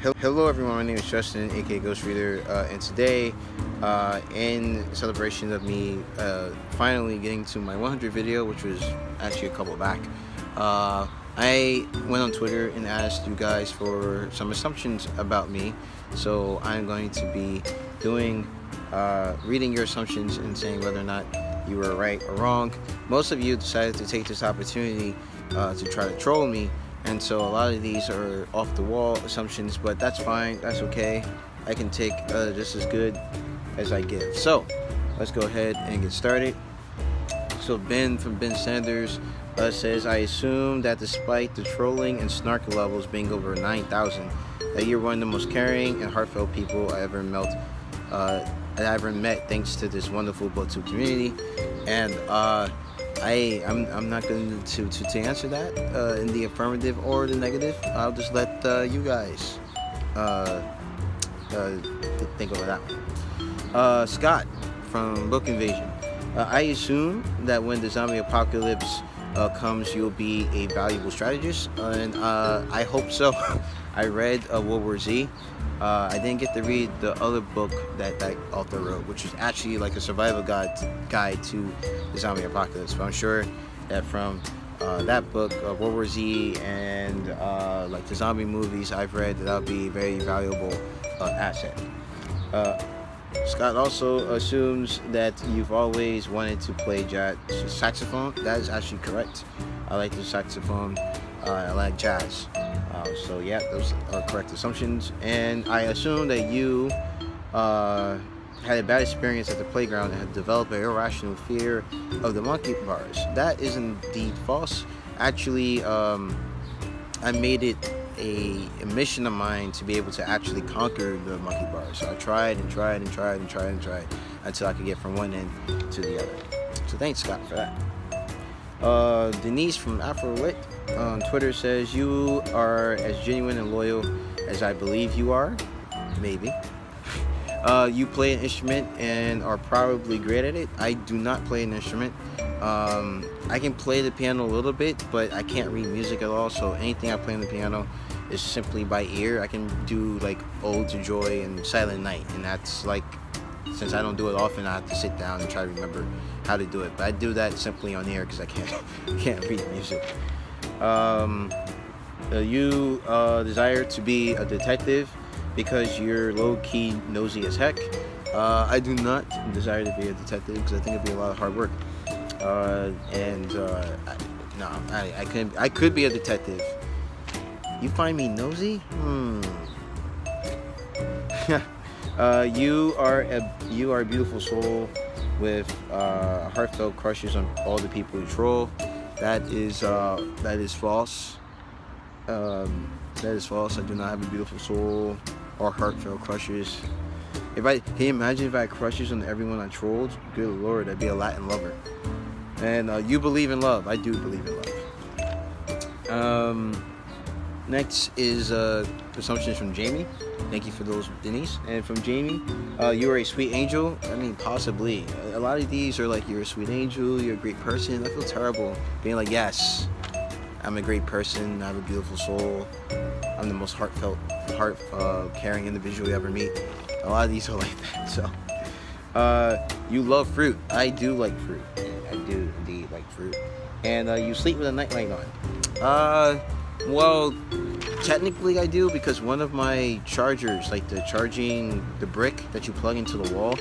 Hello everyone, my name is Justin, aka Ghost Reader, and today, in celebration of me finally getting to my 100 video, which was actually a couple back, I went on Twitter and asked you guys for some assumptions about me. So I'm going to be doing, reading your assumptions and saying whether or not you were right or wrong. Most of you decided to take this opportunity to try to troll me. And so a lot of these are off the wall assumptions, but that's fine, that's okay. I can take just as good as I give. So let's go ahead and get started. So Ben from Ben Sanders says, I assume that despite the trolling and snark levels being over 9,000, that you're one of the most caring and heartfelt people I ever met thanks to this wonderful BookTube community. And I'm not going to answer that in the affirmative or the negative. I'll just let you guys think over that one. Scott from Book Invasion. I assume that when the zombie apocalypse comes, you'll be a valuable strategist, and I hope so. I read World War Z. I didn't get to read the other book that author wrote, which is actually like a survival guide to the zombie apocalypse. But I'm sure that from that book, World War Z, and like the zombie movies I've read, that'll be a very valuable asset. Scott also assumes that you've always wanted to play jazz saxophone. That is actually correct. I like the saxophone. I like jazz. So yeah, those are correct assumptions. And I assume that you had a bad experience at the playground and have developed an irrational fear of the monkey bars. That is indeed false. Actually, I made it a mission of mine to be able to actually conquer the monkey bars. So I tried until I could get from one end to the other. So thanks, Scott, for that. Denise from AfroWit on Twitter says, you are as genuine and loyal as I believe you are. Maybe. You play an instrument and are probably great at it. I do not play an instrument. I can play the piano a little bit, but I can't read music at all, so anything I play on the piano is simply by ear. I can do like Ode to Joy and Silent Night, and that's like, since I don't do it often, I have to sit down and try to remember how to do it. But I do that simply on ear because I can't read music. You desire to be a detective because you're low-key nosy as heck. I do not desire to be a detective because I think it'd be a lot of hard work. I could be a detective. You find me nosy? You are a beautiful soul with heartfelt crushes on all the people you troll. That is false. That is false. I do not have a beautiful soul or heartfelt crushes. Can you imagine if I had crushes on everyone I trolled? Good Lord, I'd be a Latin lover. And you believe in love. I do believe in love. Next is assumptions from Jamie. Thank you for those, Denise. And from Jamie, you are a sweet angel. I mean, possibly. A lot of these are like, you're a sweet angel, you're a great person. I feel terrible being like, yes, I'm a great person, I have a beautiful soul, I'm the most heartfelt, caring individual you ever meet. A lot of these are like that. So, you love fruit. I do like fruit. I do indeed like fruit. And you sleep with a nightlight on. Well, technically I do, because one of my chargers, like the brick that you plug into the wall,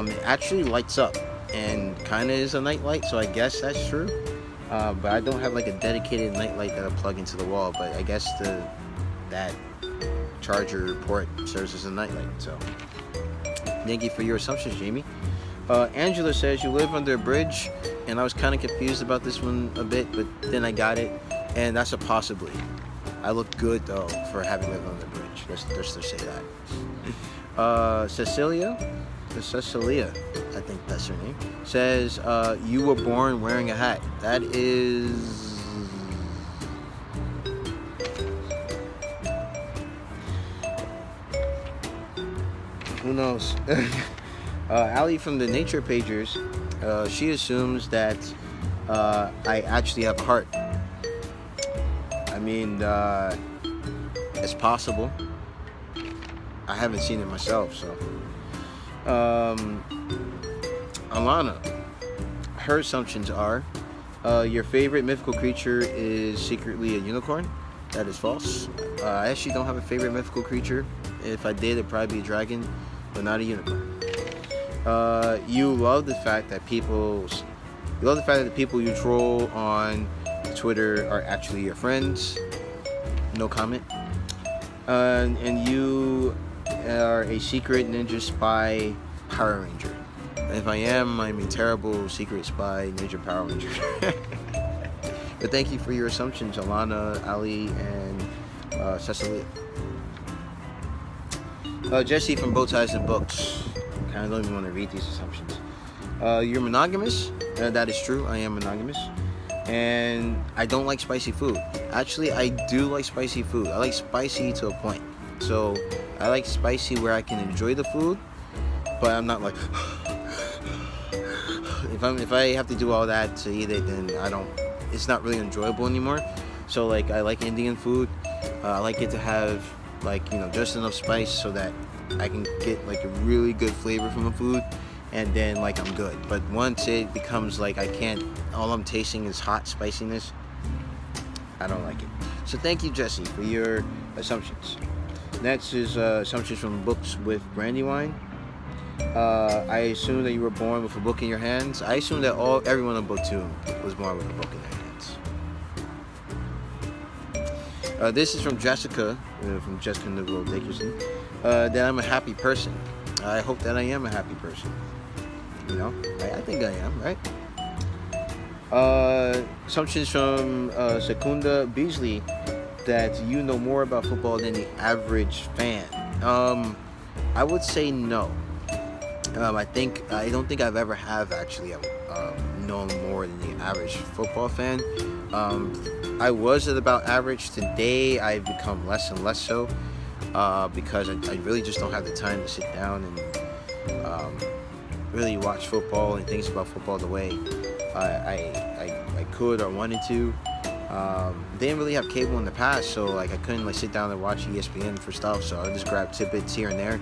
it actually lights up and kind of is a nightlight, so I guess that's true. But I don't have like a dedicated nightlight that I plug into the wall, but I guess that charger port serves as a nightlight. So thank you for your assumptions, Jamie. Angela says, you live under a bridge, and I was kind of confused about this one a bit, but then I got it. And that's a possibly. I look good though for having lived on the bridge. Let's just say that. Cecilia, I think that's her name, says you were born wearing a hat. That is. Who knows? Ali from the Nature Pagers, she assumes that I actually have a heart. I mean, it's possible. I haven't seen it myself. So, Alana, her assumptions are your favorite mythical creature is secretly a unicorn. That is false. I actually don't have a favorite mythical creature. If I did, it'd probably be a dragon, but not a unicorn. You love the fact that the people you troll on Twitter are actually your friends. No comment. And you are a secret ninja spy Power Ranger. If I am, I'm a terrible secret spy ninja Power Ranger. But thank you for your assumptions, Alana, Ali, and Cecilia. Jesse from Bow Ties and Books. I don't even want to read these assumptions. You're monogamous. That is true. I am monogamous. And I don't like spicy food. Actually, I do like spicy food. I like spicy to a point. So I like spicy where I can enjoy the food, but I'm not like if I have to do all that to eat it, then it's not really enjoyable anymore. So like I like Indian food. I like it to have like, just enough spice so that I can get like a really good flavor from the food, and then like I'm good. But once it becomes like all I'm tasting is hot spiciness, I don't like it. So thank you, Jesse, for your assumptions. Next is assumptions from Books with Brandywine. I assume that you were born with a book in your hands. I assume that everyone on Booktube was born with a book in their hands. This is from Jessica, from Jessica Nicole Dickerson. That I'm a happy person. I hope that I am a happy person. I think I am, right? Assumptions from Secunda Beasley, that you know more about football than the average fan. I would say no. I don't think I've ever actually known more than the average football fan. I was at about average. Today I've become less and less so, because I really just don't have the time to sit down and really watch football and things about football the way I could or wanted to. Didn't really have cable in the past, so like I couldn't sit down and watch ESPN for stuff, so I just grab tidbits here and there.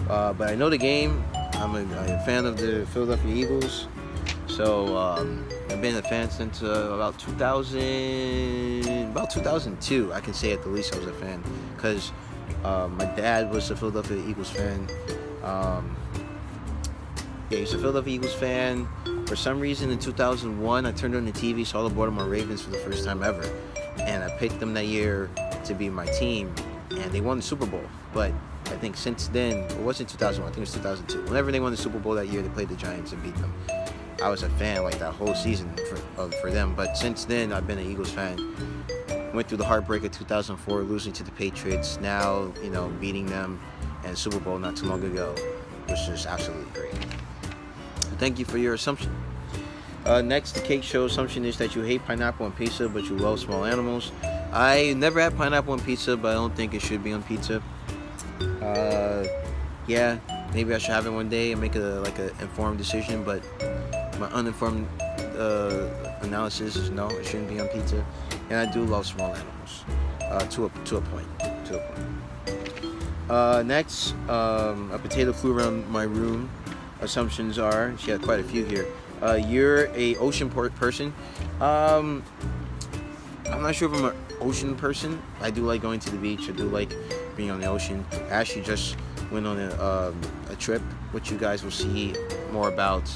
But I know the game. I'm a fan of the Philadelphia Eagles, so I've been a fan since about 2002. I can say at the least I was a fan, because my dad was a Philadelphia Eagles fan. He's a Philadelphia Eagles fan. For some reason, in 2001, I turned on the TV, saw the Baltimore Ravens for the first time ever, and I picked them that year to be my team, and they won the Super Bowl. But I think since then, it wasn't 2001, I think it was 2002. Whenever they won the Super Bowl that year, they played the Giants and beat them. I was a fan like that whole season for them. But since then, I've been an Eagles fan. Went through the heartbreak of 2004, losing to the Patriots. Now, beating them, and Super Bowl not too long ago, which is absolutely great. Thank you for your assumption. Next, the Cake Show assumption is that you hate pineapple on pizza, but you love small animals. I never had pineapple on pizza, but I don't think it should be on pizza. Yeah, maybe I should have it one day and make a informed decision, but my uninformed analysis is no, it shouldn't be on pizza. And I do love small animals, to a point. Next, a potato flew around my room. Assumptions are, she had quite a few here. You're a ocean person. I'm not sure if I'm an ocean person. I do like going to the beach. I do like being on the ocean. I actually just went on a trip, which you guys will see more about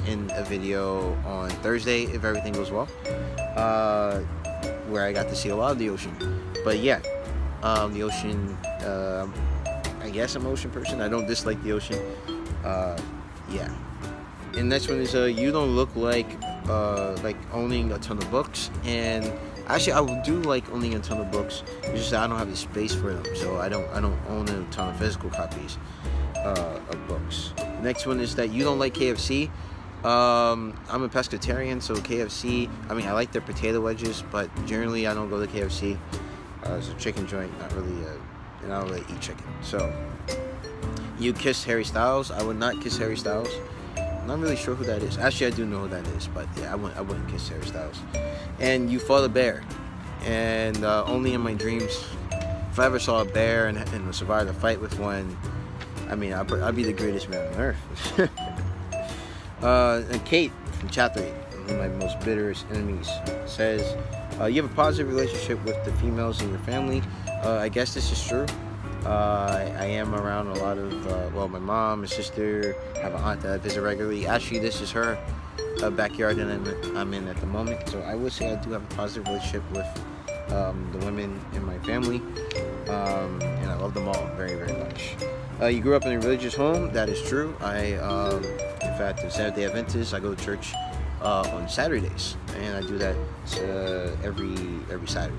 in a video on Thursday if everything goes well, where I got to see a lot of the ocean. But yeah, the ocean, I guess I'm an ocean person. I don't dislike the ocean. Yeah. And next one is you don't look like owning a ton of books. And actually, I do like owning a ton of books. It's just that I don't have the space for them, so I don't own a ton of physical copies of books. Next one is that you don't like KFC. I'm a pescatarian, so KFC. I mean, I like their potato wedges, but generally I don't go to KFC. It's a chicken joint, not really. And I don't really eat chicken. So you kissed Harry Styles. I would not kiss Harry Styles. I'm not really sure who that is. Actually, I do know who that is, but yeah, I wouldn't kiss Harry Styles. And you fought a bear, and only in my dreams if I ever saw a bear and survived a fight with one, I mean, I'd be the greatest man on earth. And Kate from Chapter 8, one of my most bitterest enemies, says, you have a positive relationship with the females in your family. I guess this is true. I am around a lot of, my mom, my sister, I have an aunt that I visit regularly. Actually, this is her backyard that I'm in at the moment. So I would say I do have a positive relationship with the women in my family. And I love them all very, very much. You grew up in a religious home. That is true. In fact, I'm Seventh-day Adventist. I go to church on Saturdays, and I do that every Saturday.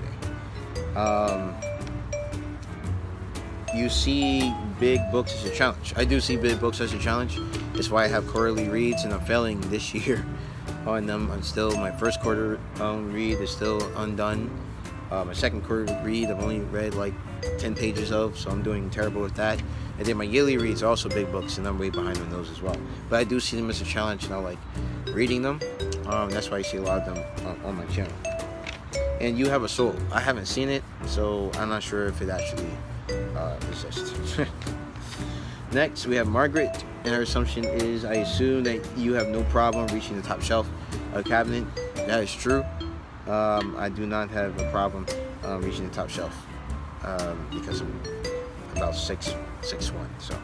You see big books as a challenge. I do see big books as a challenge. That's why I have quarterly reads, and I'm failing this year on them. My first quarter read is still undone. My second quarter read, I've only read like 10 pages of, so I'm doing terrible with that. And then my yearly reads are also big books, and I'm way behind on those as well. But I do see them as a challenge, and I like reading them. That's why I see a lot of them on my channel. And You Have a Soul. I haven't seen it, so I'm not sure if it actually exists. Next, we have Margaret, and her assumption is, I assume that you have no problem reaching the top shelf cabinet. That is true. I do not have a problem reaching the top shelf because I'm about 6'1", so.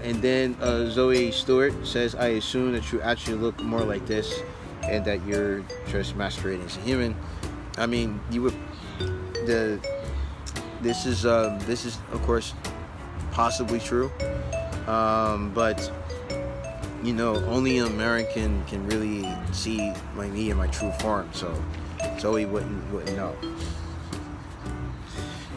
And then Zoe Stewart says, I assume that you actually look more like this and that you're just masquerading as a human. I mean, you would, this is of course possibly true, but you know, only an American can really see me in my true form, so Zoe wouldn't know.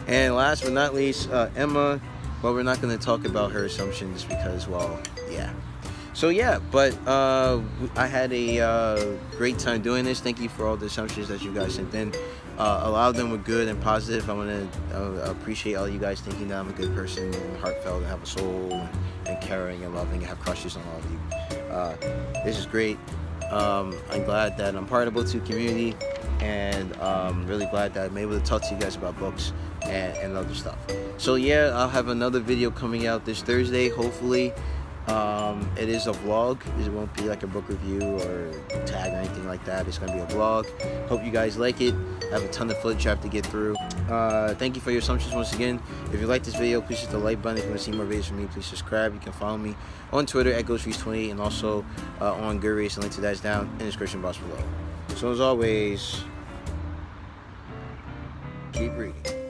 And last but not least, Emma. Well, we're not going to talk about her assumptions because, well, yeah. So yeah, but I had a great time doing this. Thank you for all the assumptions that you guys sent in. A lot of them were good and positive. I want to appreciate all you guys thinking that I'm a good person and heartfelt and have a soul and caring and loving and have crushes on all of you. This is great. I'm glad that I'm part of the BookTube community, and really glad that I'm able to talk to you guys about books and other stuff. So yeah, I'll have another video coming out this Thursday, hopefully. It is a vlog. It won't be like a book review or tag or anything like that. It's gonna be a vlog. Hope you guys like it. I have a ton of footage I have to get through. Thank you for your assumptions once again. If you like this video, please hit the like button. If you want to see more videos from me, please subscribe. You can follow me on Twitter at GhostReese20 and also on Goodreads. The link to that is down in the description box below. So as always, keep reading.